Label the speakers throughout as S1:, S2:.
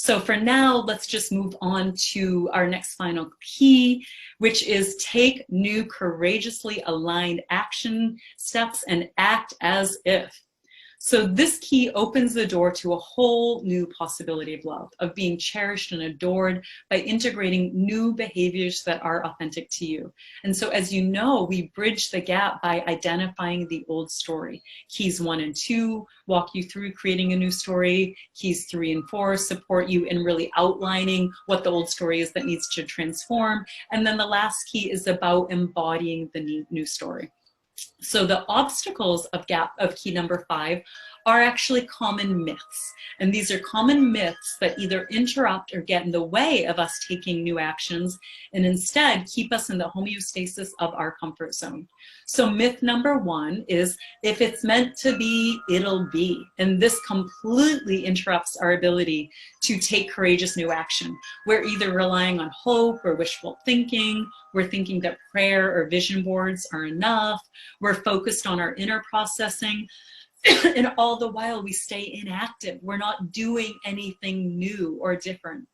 S1: So for now, let's just move on to our next final key, which is take new courageously aligned action steps and act as if. So this key opens the door to a whole new possibility of love, of being cherished and adored by integrating new behaviors that are authentic to you. And so as you know, we bridge the gap by identifying the old story. Keys 1 and 2 walk you through creating a new story. Keys 3 and 4 support you in really outlining what the old story is that needs to transform. And then the last key is about embodying the new story. So the obstacles of key number 5 are actually common myths. And these are common myths that either interrupt or get in the way of us taking new actions and instead keep us in the homeostasis of our comfort zone. So myth number 1 is, if it's meant to be, it'll be. And this completely interrupts our ability to take courageous new action. We're either relying on hope or wishful thinking. We're thinking that prayer or vision boards are enough. We're focused on our inner processing. And all the while we stay inactive. We're not doing anything new or different.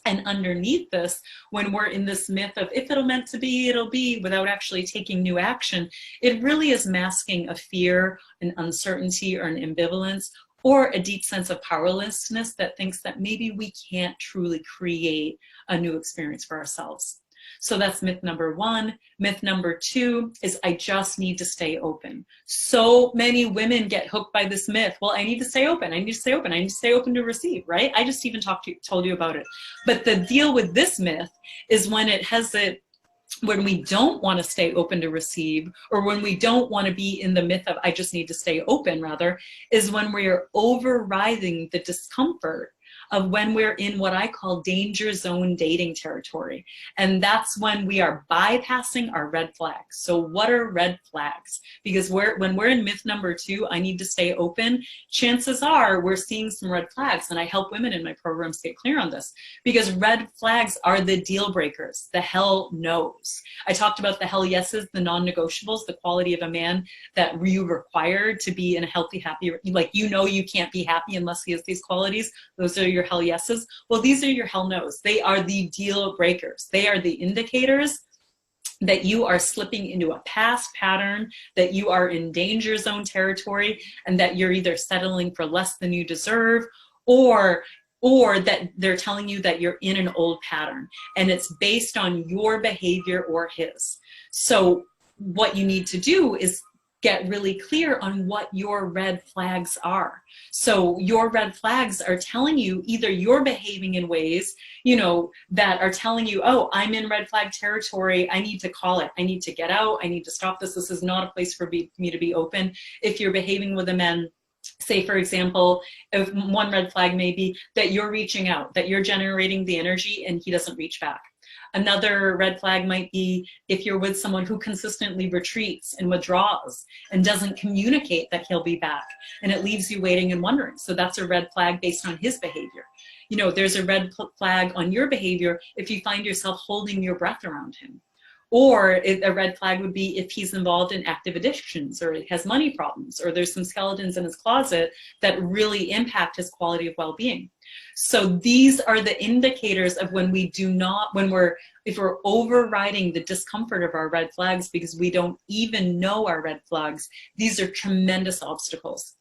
S1: And underneath this, when we're in this myth of if it'll meant to be, it'll be, without actually taking new action, it really is masking a fear, an uncertainty, or an ambivalence, or a deep sense of powerlessness that thinks that maybe we can't truly create a new experience for ourselves. So that's myth number 1. Myth number 2 is, I just need to stay open. So many women get hooked by this myth. Well, I need to stay open. I need to stay open. I need to stay open to receive, right? I just even told you about it. But the deal with this myth is when we don't want to stay open to receive, or when we don't want to be in the myth of I just need to stay open, rather, is when we're overriding the discomfort of when we're in what I call danger zone dating territory. And that's when we are bypassing our red flags. So what are red flags? Because when we're in myth number 2, I need to stay open, chances are we're seeing some red flags. And I help women in my programs get clear on this, because red flags are the deal breakers, the hell no's. I talked about the hell yeses, the non-negotiables, the quality of a man that you require to be in a healthy, happy, like, you can't be happy unless he has these qualities. Those are your hell yeses. Well, these are your hell no's. They are the deal breakers. They are the indicators that you are slipping into a past pattern, that you are in danger zone territory, and that you're either settling for less than you deserve, or that they're telling you that you're in an old pattern and it's based on your behavior or his. So what you need to do is get really clear on what your red flags are. So your red flags are telling you either you're behaving in ways, that are telling you, oh, I'm in red flag territory. I need to call it. I need to get out. I need to stop this. This is not a place for me to be open. If you're behaving with a man, say, for example, if one red flag may be that you're reaching out, that you're generating the energy and he doesn't reach back. Another red flag might be if you're with someone who consistently retreats and withdraws and doesn't communicate that he'll be back, and it leaves you waiting and wondering. So that's a red flag based on his behavior. There's a red flag on your behavior if you find yourself holding your breath around him. Or a red flag would be if he's involved in active addictions, or has money problems, or there's some skeletons in his closet that really impact his quality of well-being. So these are the indicators of if we're overriding the discomfort of our red flags because we don't even know our red flags. These are tremendous obstacles.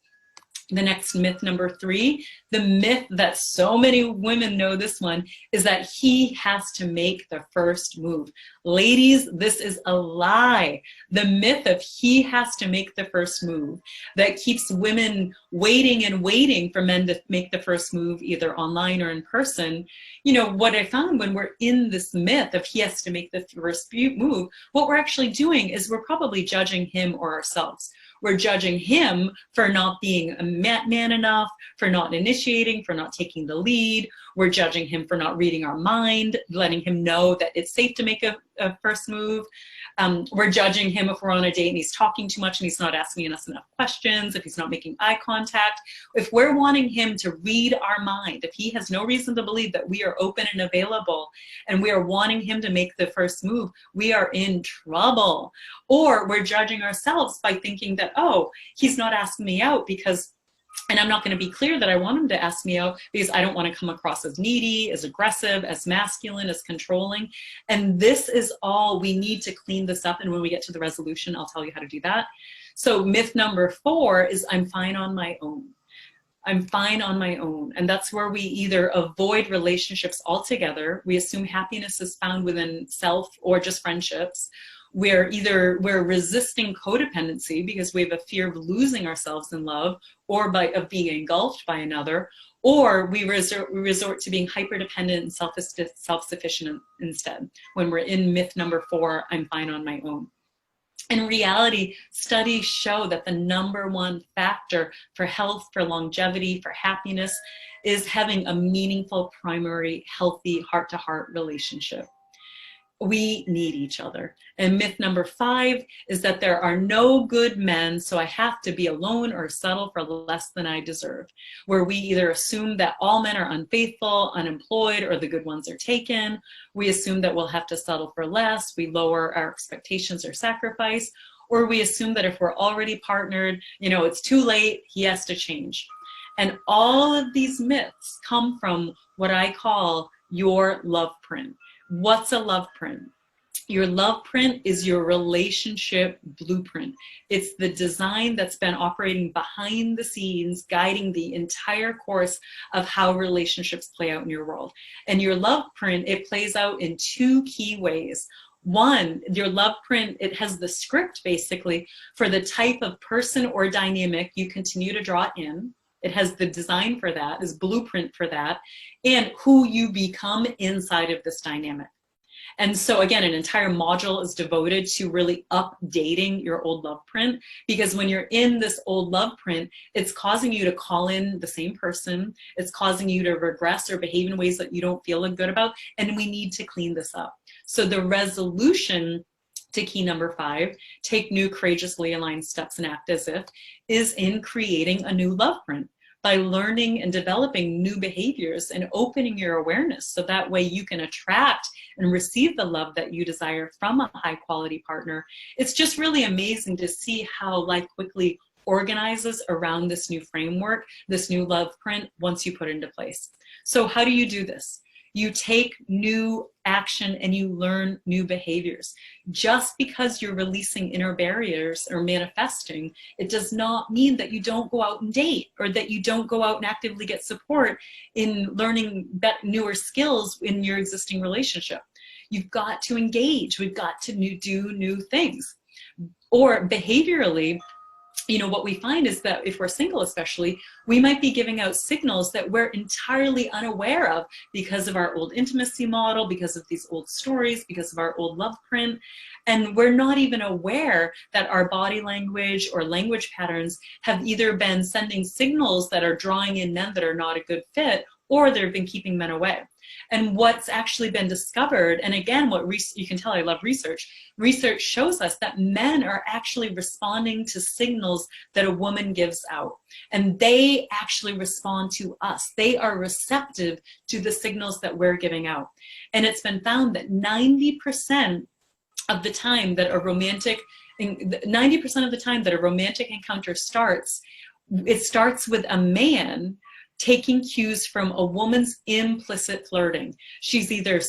S1: The next myth, number 3, the myth that so many women know this one, is that he has to make the first move. Ladies, this is a lie. The myth of he has to make the first move that keeps women waiting and waiting for men to make the first move, either online or in person. What I found when we're in this myth of he has to make the first move, what we're actually doing is we're probably judging him or ourselves. We're judging him for not being a man enough, for not initiating, for not taking the lead. We're judging him for not reading our mind, letting him know that it's safe to make a first move. We're judging him if we're on a date and he's talking too much and he's not asking us enough questions, if he's not making eye contact. If we're wanting him to read our mind, if he has no reason to believe that we are open and available, and we are wanting him to make the first move, we are in trouble. Or we're judging ourselves by thinking that, oh, he's not asking me out because And I'm not going to be clear that I want him to ask me out because I don't want to come across as needy, as aggressive, as masculine, as controlling. And this is all we need to clean this up. And when we get to the resolution, I'll tell you how to do that. So myth number 4 is I'm fine on my own. I'm fine on my own. And that's where we either avoid relationships altogether. We assume happiness is found within self or just friendships. We're resisting codependency because we have a fear of losing ourselves in love or of being engulfed by another, or we resort to being hyper-dependent and self-sufficient instead when we're in myth number 4, I'm fine on my own. In reality, studies show that the number 1 factor for health, for longevity, for happiness is having a meaningful, primary, healthy heart-to-heart relationship. We need each other. And myth number 5 is that there are no good men, so I have to be alone or settle for less than I deserve, where we either assume that all men are unfaithful, unemployed, or the good ones are taken. We assume that we'll have to settle for less. We lower our expectations or sacrifice, or we assume that if we're already partnered, it's too late, he has to change. And all of these myths come from what I call your love print. What's a love print? Your love print is your relationship blueprint. It's the design that's been operating behind the scenes, guiding the entire course of how relationships play out in your world. And your love print, it plays out in 2 key ways. One, your love print, it has the script basically for the type of person or dynamic you continue to draw in. It has the design for that, is blueprint for that, and who you become inside of this dynamic. And so again, an entire module is devoted to really updating your old love print, because when you're in this old love print, it's causing you to call in the same person. It's causing you to regress or behave in ways that you don't feel good about. And we need to clean this up. So the resolution to key number 5, take new courageously aligned steps and act as if, is in creating a new love print by learning and developing new behaviors and opening your awareness so that way you can attract and receive the love that you desire from a high quality partner. It's just really amazing to see how life quickly organizes around this new framework, this new love print, once you put it into place. So how do you do this? You take new action and you learn new behaviors. Just because you're releasing inner barriers or manifesting, it does not mean that you don't go out and date, or that you don't go out and actively get support in learning newer skills in your existing relationship. You've got to engage. We've got to do new things. Or behaviorally, what we find is that if we're single especially, we might be giving out signals that we're entirely unaware of because of our old intimacy model, because of these old stories, because of our old love print. And we're not even aware that our body language or language patterns have either been sending signals that are drawing in men that are not a good fit, or they've been keeping men away. And what's actually been discovered, and again, you can tell I love research. Research shows us that men are actually responding to signals that a woman gives out. And they actually respond to us. They are receptive to the signals that we're giving out. And it's been found that 90% of the time that a romantic encounter starts, it starts with a man taking cues from a woman's implicit flirting. She's either,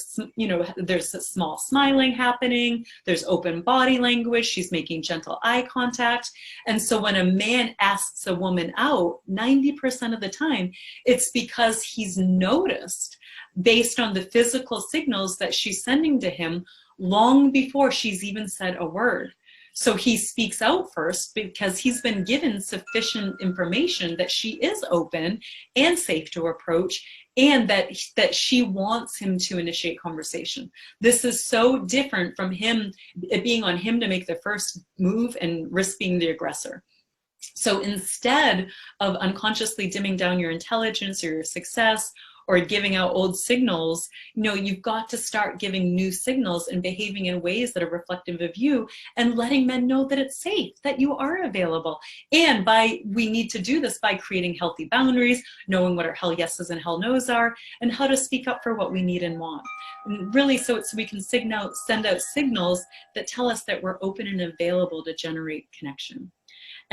S1: there's a small smiling happening, there's open body language, she's making gentle eye contact. And so when a man asks a woman out, 90% of the time, it's because he's noticed based on the physical signals that she's sending to him long before she's even said a word. So he speaks out first because he's been given sufficient information that she is open and safe to approach, and that she wants him to initiate conversation. This is so different from it being on him to make the first move and risk being the aggressor. So instead of unconsciously dimming down your intelligence or your success, or giving out old signals, you've got to start giving new signals and behaving in ways that are reflective of you, and letting men know that it's safe, that you are available. And we need to do this by creating healthy boundaries, knowing what our hell yeses and hell nos are, and how to speak up for what we need and want. And really, so we can send out signals that tell us that we're open and available to generate connection.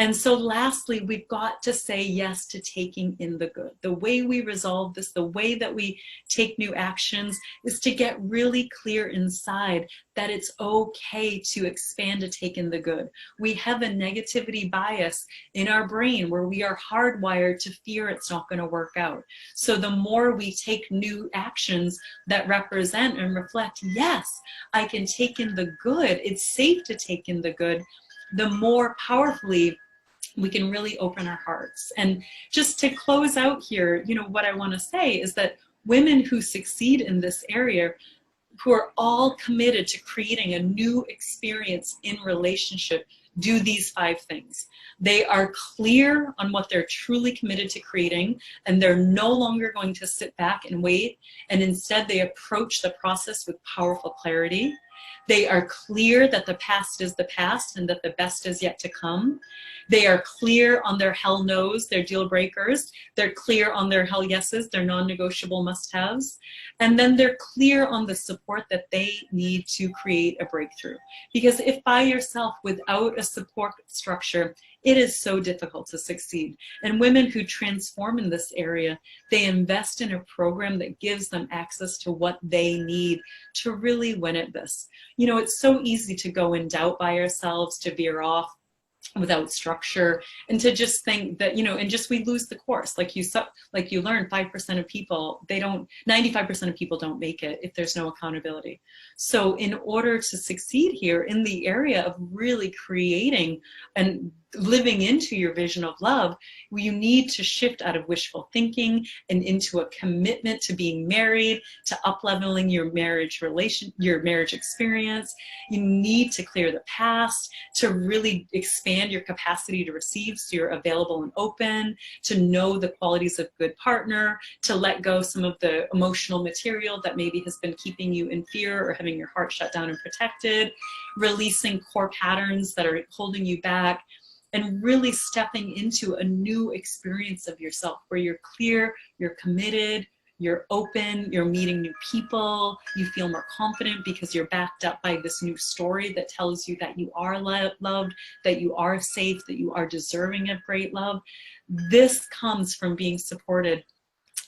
S1: And so lastly, we've got to say yes to taking in the good. The way we resolve this, the way that we take new actions, is to get really clear inside that it's okay to expand, to take in the good. We have a negativity bias in our brain where we are hardwired to fear it's not going to work out. So the more we take new actions that represent and reflect, yes, I can take in the good, it's safe to take in the good, the more powerfully we can really open our hearts. And just to close out here, what I want to say is that women who succeed in this area, who are all committed to creating a new experience in relationship, do these 5 things. They are clear on what they're truly committed to creating, and they're no longer going to sit back and wait, and instead they approach the process with powerful clarity. They are clear that the past is the past and that the best is yet to come. They are clear on their hell no's, their deal breakers. They're clear on their hell yeses, their non-negotiable must-haves. And then they're clear on the support that they need to create a breakthrough. Because if by yourself, without a support structure, it is so difficult to succeed. And women who transform in this area, they invest in a program that gives them access to what they need to really win at this. It's so easy to go in doubt by ourselves, to veer off without structure, and to just think that, and just we lose the course. Like you learn, 5% of people, 95% of people don't make it if there's no accountability. So in order to succeed here in the area of really creating and living into your vision of love, you need to shift out of wishful thinking and into a commitment to being married, to up-leveling your marriage experience. You need to clear the past, to really expand your capacity to receive, so you're available and open, to know the qualities of good partner, to let go some of the emotional material that maybe has been keeping you in fear or having your heart shut down and protected, releasing core patterns that are holding you back, and really stepping into a new experience of yourself where you're clear, you're committed, you're open, you're meeting new people, you feel more confident because you're backed up by this new story that tells you that you are loved, that you are safe, that you are deserving of great love. This comes from being supported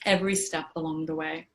S1: every step along the way.